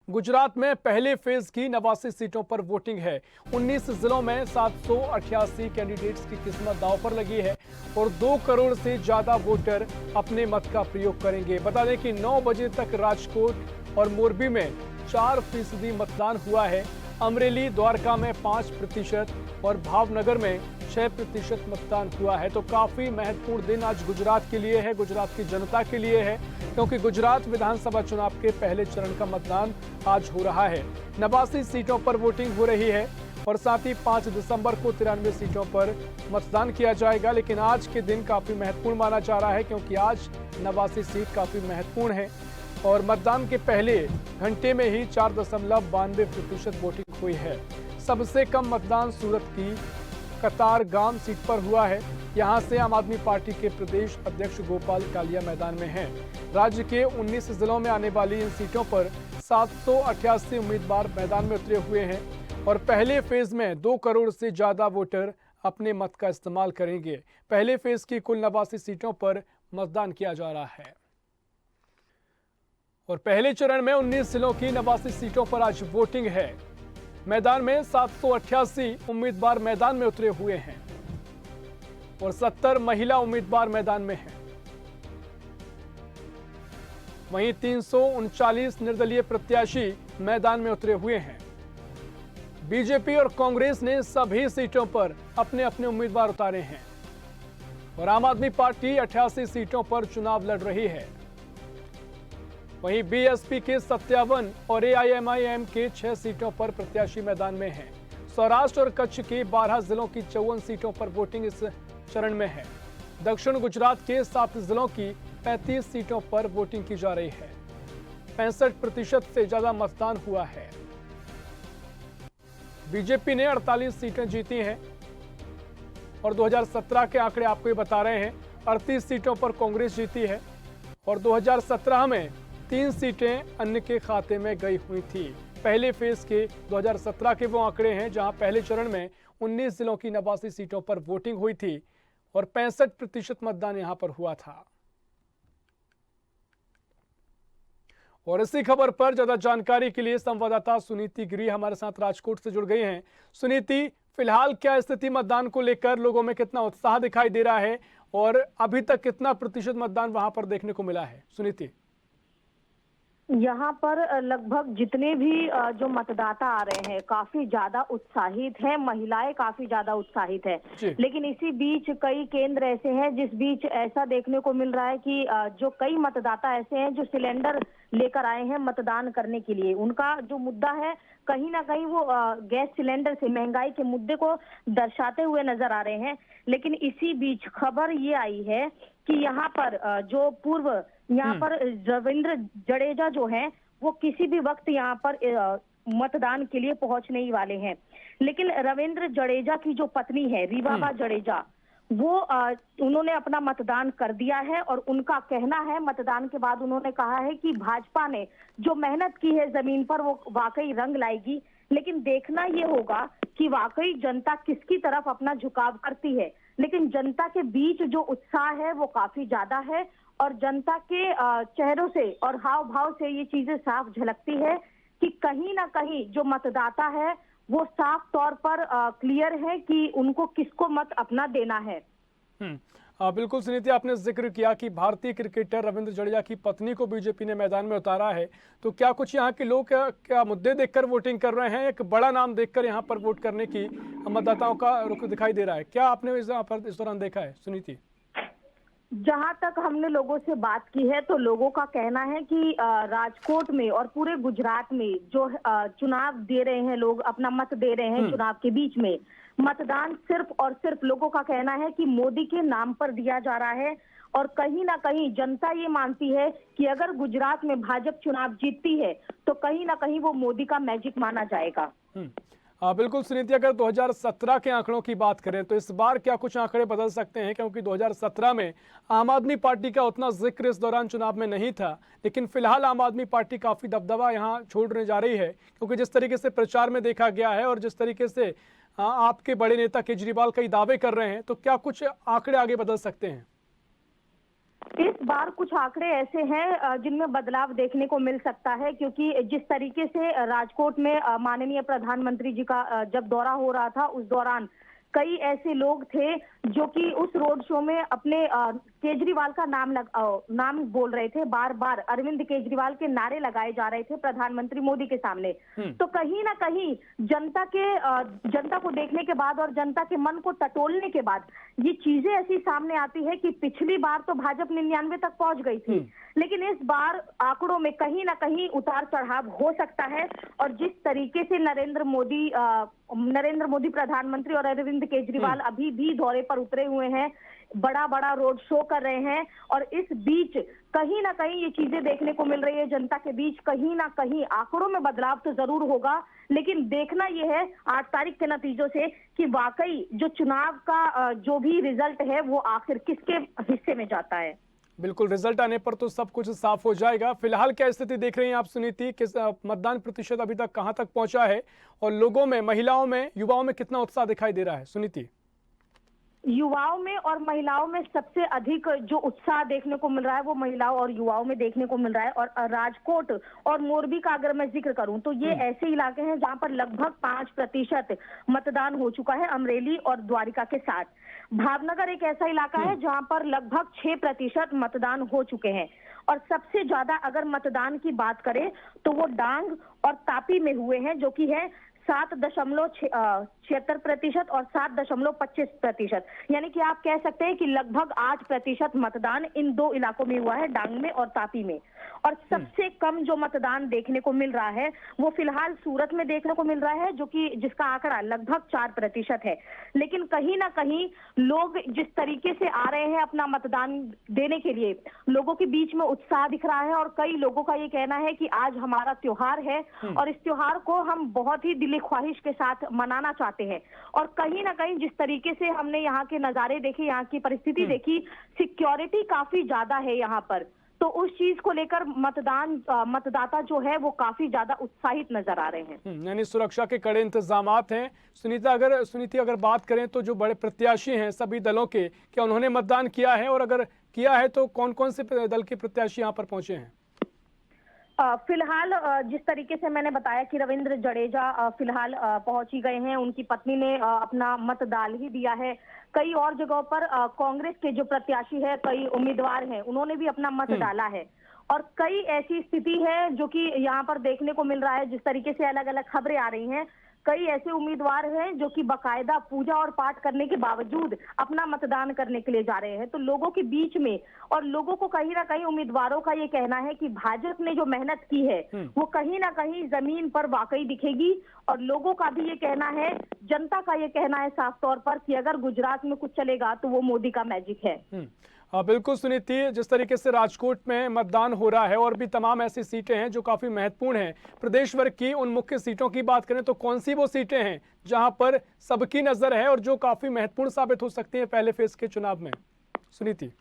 गुजरात में पहले फेज की 89 सीटों पर वोटिंग है। 19 जिलों में 788 कैंडिडेट्स की किस्मत दांव पर लगी है और 2 करोड़ से ज्यादा वोटर अपने मत का प्रयोग करेंगे। बता दें कि 9 बजे तक राजकोट और मोरबी में 4% मतदान हुआ है। अमरेली, द्वारका में 5% और भावनगर में 6% मतदान हुआ है। तो काफी महत्वपूर्ण दिन आज गुजरात के लिए है, गुजरात की जनता के लिए है, क्योंकि गुजरात विधानसभा चुनाव के पहले चरण का मतदान आज हो रहा है। 89 सीटों पर वोटिंग हो रही है और साथ ही 5 दिसंबर को 93 सीटों पर मतदान किया जाएगा। लेकिन आज के दिन काफी महत्वपूर्ण माना जा रहा है, क्योंकि आज 89 सीट काफी महत्वपूर्ण है और मतदान के पहले घंटे में ही 4.92% वोटिंग हुई है। सबसे कम मतदान सूरत की कतारगाम सीट पर हुआ है। यहां से आम आदमी पार्टी के प्रदेश अध्यक्ष गोपाल कालिया मैदान में हैं। राज्य के 19 जिलों में आने वाली इन सीटों पर 788 उम्मीदवार मैदान में उतरे हुए हैं और पहले फेज में 2 करोड़ से ज्यादा वोटर अपने मत का इस्तेमाल करेंगे। पहले फेज की कुल 89 सीटों पर मतदान किया जा रहा है और पहले चरण में 19 जिलों की 89 सीटों पर आज वोटिंग है। मैदान में 788 उम्मीदवार मैदान में उतरे हुए हैं और 70 महिला उम्मीदवार मैदान में हैं। वहीं 339 निर्दलीय प्रत्याशी मैदान में उतरे हुए हैं। बीजेपी और कांग्रेस ने सभी सीटों पर अपने अपने उम्मीदवार उतारे हैं और आम आदमी पार्टी 88 सीटों पर चुनाव लड़ रही है। वहीं बीएसपी के 57 और एआईएमआईएम के 6 सीटों पर प्रत्याशी मैदान में हैं। सौराष्ट्र और कच्छ के 12 जिलों की 54 सीटों पर वोटिंग इस चरण में है। दक्षिण गुजरात के 7 जिलों की 35 सीटों पर वोटिंग की जा रही है। 65% से ज्यादा मतदान हुआ है। बीजेपी ने 48 सीटें जीती हैं और 2017 के आंकड़े आपको ये बता रहे हैं। 38 सीटों पर कांग्रेस जीती है और 2017 में 3 सीटें अन्य के खाते में गई हुई थी। पहले फेज के 2017 के वो आंकड़े हैं, जहां पहले चरण में 19 जिलों की 89 सीटों पर वोटिंग हुई थी और 65% मतदान यहां पर हुआ था। और इसी खबर पर ज्यादा जानकारी के लिए संवाददाता सुनीति गिरी हमारे साथ राजकोट से जुड़ गई हैं। सुनीति, फिलहाल क्या स्थिति मतदान को लेकर, लोगों में कितना उत्साह दिखाई दे रहा है और अभी तक कितना प्रतिशत मतदान वहां पर देखने को मिला है? सुनीति, यहाँ पर लगभग जितने भी जो मतदाता आ रहे हैं काफी ज्यादा उत्साहित हैं, महिलाएं काफी ज्यादा उत्साहित है। लेकिन इसी बीच कई केंद्र ऐसे हैं जिस बीच ऐसा देखने को मिल रहा है कि जो कई मतदाता ऐसे हैं जो सिलेंडर लेकर आए हैं मतदान करने के लिए। उनका जो मुद्दा है कहीं ना कहीं वो गैस सिलेंडर से महंगाई के मुद्दे को दर्शाते हुए नजर आ रहे हैं। लेकिन इसी बीच खबर ये आई है कि यहाँ पर जो पूर्व यहाँ पर रविंद्र जडेजा जो हैं वो किसी भी वक्त यहाँ पर मतदान के लिए पहुंचने ही वाले हैं। लेकिन रविंद्र जडेजा की जो पत्नी है रीवाबा जडेजा, वो उन्होंने अपना मतदान कर दिया है और उनका कहना है, मतदान के बाद उन्होंने कहा है कि भाजपा ने जो मेहनत की है जमीन पर वो वाकई रंग लाएगी। लेकिन देखना ये होगा कि वाकई जनता किसकी तरफ अपना झुकाव करती है। लेकिन जनता के बीच जो उत्साह है वो काफी ज्यादा है और जनता के चेहरों से और हाव भाव से ये चीजें साफ झलकती है कि कहीं ना कहीं जो मतदाता है वो साफ तौर पर क्लियर है कि उनको किसको मत अपना देना है। बिल्कुल सुनीति, आपने जिक्र किया कि भारतीय क्रिकेटर रविंद्र जडेजा की पत्नी को बीजेपी ने मैदान में उतारा है, तो क्या कुछ यहाँ के लोग क्या मुद्दे देखकर वोटिंग कर रहे हैं? एक बड़ा नाम देखकर यहाँ पर वोट करने की मतदाताओं का रुख दिखाई दे रहा है, क्या आपने इस दौरान देखा है सुनीति? जहां तक हमने लोगों से बात की है तो लोगों का कहना है कि राजकोट में और पूरे गुजरात में जो चुनाव दे रहे हैं, लोग अपना मत दे रहे हैं चुनाव के बीच में, मतदान सिर्फ और सिर्फ लोगों का कहना है कि मोदी के नाम पर दिया जा रहा है। और कहीं ना कहीं जनता ये मानती है कि अगर गुजरात में भाजपा चुनाव जीतती है तो कहीं ना कहीं वो मोदी का मैजिक माना जाएगा। बिल्कुल सुनीति, अगर 2017 के आंकड़ों की बात करें तो इस बार क्या कुछ आंकड़े बदल सकते हैं? क्योंकि 2017 में आम आदमी पार्टी का उतना जिक्र इस दौरान चुनाव में नहीं था, लेकिन फिलहाल आम आदमी पार्टी काफी दबदबा यहाँ छोड़ने जा रही है, क्योंकि जिस तरीके से प्रचार में देखा गया है और जिस तरीके से आपके बड़े नेता केजरीवाल कई दावे कर रहे हैं, तो क्या कुछ आंकड़े आगे बदल सकते हैं? इस बार कुछ आंकड़े ऐसे हैं जिनमें बदलाव देखने को मिल सकता है, क्योंकि जिस तरीके से राजकोट में माननीय प्रधानमंत्री जी का जब दौरा हो रहा था, उस दौरान कई ऐसे लोग थे जो कि उस रोड शो में अपने केजरीवाल का नाम बोल रहे थे। बार बार अरविंद केजरीवाल के नारे लगाए जा रहे थे प्रधानमंत्री मोदी के सामने। तो कहीं ना कहीं जनता को देखने के बाद और जनता के मन को टटोलने के बाद ये चीजें ऐसी सामने आती है कि पिछली बार तो भाजपा 99 तक पहुंच गई थी, लेकिन इस बार आंकड़ों में कहीं ना कहीं उतार चढ़ाव हो सकता है। और जिस तरीके से नरेंद्र मोदी प्रधानमंत्री और अरविंद केजरीवाल अभी भी दौरे पर उतरे हुए हैं, बड़ा बड़ा रोड शो कर रहे हैं, और इस बीच कहीं ना कहीं ये चीजें देखने को मिल रही है जनता के बीच। कहीं ना कहीं आंकड़ों में बदलाव तो जरूर होगा, लेकिन देखना यह है 8 तारीख के नतीजों से कि वाकई जो चुनाव का जो भी रिजल्ट है वो आखिर किसके हिस्से में जाता है। बिल्कुल, रिजल्ट आने पर तो सब कुछ साफ हो जाएगा। फिलहाल क्या स्थिति देख रही हैं आप सुनीति? किस मतदान प्रतिशत अभी तक कहां तक पहुंचा है और लोगों में, महिलाओं में, युवाओं में कितना उत्साह दिखाई दे रहा है सुनीति? युवाओं में और महिलाओं में सबसे अधिक जो उत्साह देखने को मिल रहा है वो महिलाओं और युवाओं में देखने को मिल रहा है। और राजकोट और मोरबी का अगर मैं जिक्र करूं तो ये ऐसे इलाके हैं जहां पर लगभग 5% मतदान हो चुका है, अमरेली और द्वारिका के साथ। भावनगर एक ऐसा इलाका है जहां पर लगभग 6% मतदान हो चुके हैं। और सबसे ज्यादा अगर मतदान की बात करें तो वो डांग और तापी में हुए हैं, जो कि है 7.76% और 7.25%। यानी कि आप कह सकते हैं कि लगभग 8% मतदान इन दो इलाकों में हुआ है, डांग में और तापी में। और सबसे कम जो मतदान देखने को मिल रहा है वो फिलहाल सूरत में देखने को मिल रहा है, जो कि जिसका आंकड़ा लगभग 4% है। लेकिन कहीं ना कहीं लोग जिस तरीके से आ रहे हैं अपना मतदान देने के लिए, लोगों के बीच में उत्साह दिख रहा है। और कई लोगों का ये कहना है कि आज हमारा त्योहार है और इस त्योहार को हम बहुत ही दिली ख्वाहिश के साथ मनाना चाहते हैं। और कहीं ना कहीं जिस तरीके से हमने यहाँ के नजारे देखे, यहाँ की परिस्थिति देखी, सिक्योरिटी काफी ज्यादा है यहाँ पर, तो उस चीज को लेकर मतदाता जो है वो काफी ज्यादा उत्साहित नजर आ रहे हैं। यानी सुरक्षा के कड़े इंतजामात हैं। सुनीति अगर बात करें तो जो बड़े प्रत्याशी हैं सभी दलों के, क्या उन्होंने मतदान किया है? और अगर किया है तो कौन कौन से दल के प्रत्याशी यहाँ पर पहुंचे हैं? फिलहाल जिस तरीके से मैंने बताया कि रविंद्र जडेजा फिलहाल पहुंच ही गए हैं, उनकी पत्नी ने अपना मत डाल ही दिया है। कई और जगहों पर कांग्रेस के जो प्रत्याशी है, कई उम्मीदवार हैं, उन्होंने भी अपना मत डाला है। और कई ऐसी स्थिति है जो कि यहाँ पर देखने को मिल रहा है, जिस तरीके से अलग अलग खबरें आ रही हैं, कई ऐसे उम्मीदवार हैं जो कि बाकायदा पूजा और पाठ करने के बावजूद अपना मतदान करने के लिए जा रहे हैं। तो लोगों के बीच में, और लोगों को कहीं ना कहीं उम्मीदवारों का ये कहना है कि भाजपा ने जो मेहनत की है वो कहीं ना कहीं जमीन पर वाकई दिखेगी। और लोगों का भी ये कहना है, जनता का ये कहना है साफ तौर पर कि अगर गुजरात में कुछ चलेगा तो वो मोदी का मैजिक है। बिल्कुल सुनीति, जिस तरीके से राजकोट में मतदान हो रहा है और भी तमाम ऐसी सीटें हैं जो काफी महत्वपूर्ण हैं प्रदेश भर की, उन मुख्य सीटों की बात करें तो कौन सी वो सीटें हैं जहां पर सबकी नजर है और जो काफी महत्वपूर्ण साबित हो सकती हैं पहले फेज के चुनाव में? सुनीति,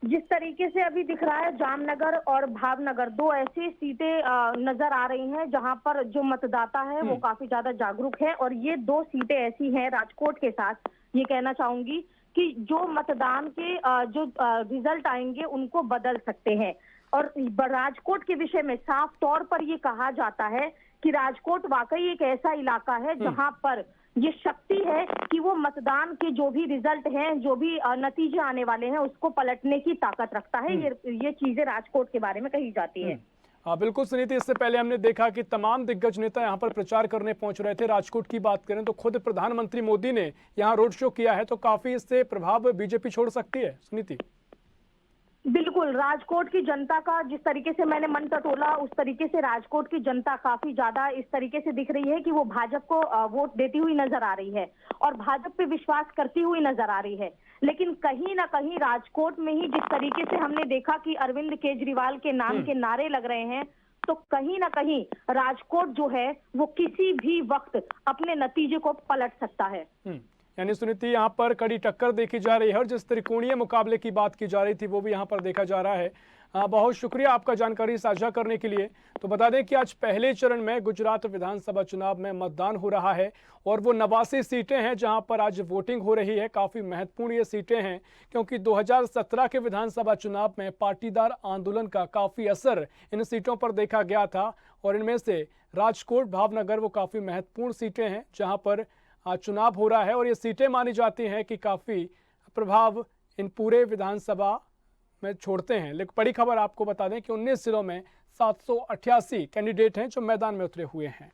जिस तरीके से अभी दिख रहा है, जामनगर और भावनगर दो ऐसी सीटें नजर आ रही हैं जहां पर जो मतदाता है वो काफी ज्यादा जागरूक है। और ये दो सीटें ऐसी हैं राजकोट के साथ, ये कहना चाहूंगी कि जो मतदान के जो रिजल्ट आएंगे उनको बदल सकते हैं। और राजकोट के विषय में साफ तौर पर ये कहा जाता है कि राजकोट वाकई एक ऐसा इलाका है जहां पर ये शक्ति है कि वो मतदान के जो भी रिजल्ट हैं, जो भी नतीजे आने वाले हैं, उसको पलटने की ताकत रखता है। ये चीजें राजकोट के बारे में कही जाती है। हाँ बिल्कुल सुनीति, इससे पहले हमने देखा कि तमाम दिग्गज नेता यहाँ पर प्रचार करने पहुंच रहे थे। राजकोट की बात करें तो खुद प्रधानमंत्री मोदी ने यहाँ रोड शो किया है, तो काफी इससे प्रभाव बीजेपी छोड़ सकती है सुनीति। बिल्कुल, राजकोट की जनता का जिस तरीके से मैंने मन टटोला, उस तरीके से राजकोट की जनता काफी ज्यादा इस तरीके से दिख रही है कि वो भाजपा को वोट देती हुई नजर आ रही है और भाजपा पे विश्वास करती हुई नजर आ रही है। लेकिन कहीं ना कहीं राजकोट में ही जिस तरीके से हमने देखा कि अरविंद केजरीवाल के नाम के नारे लग रहे हैं, तो कहीं ना कहीं राजकोट जो है वो किसी भी वक्त अपने नतीजे को पलट सकता है। यानी सुनीति, यहाँ पर कड़ी टक्कर देखी जा रही है और जिस त्रिकोणीय मुकाबले की बात की जा रही थी वो भी यहाँ पर देखा जा रहा है। बहुत शुक्रिया आपका जानकारी साझा करने के लिए। तो बता दें कि आज पहले चरण में गुजरात विधानसभा चुनाव में मतदान हो रहा है और वो 89 सीटें हैं जहां पर आज वोटिंग हो रही है। काफ़ी महत्वपूर्ण ये सीटें हैं क्योंकि 2017 के विधानसभा चुनाव में पाटीदार आंदोलन का काफ़ी असर इन सीटों पर देखा गया था और इनमें से राजकोट, भावनगर वो काफ़ी महत्वपूर्ण सीटें हैं जहाँ पर चुनाव हो रहा है और ये सीटें मानी जाती हैं कि काफ़ी प्रभाव इन पूरे विधानसभा में छोड़ते हैं। लेकिन बड़ी खबर आपको बता दें कि 19 जिलों में 788 कैंडिडेट हैं जो मैदान में उतरे हुए हैं।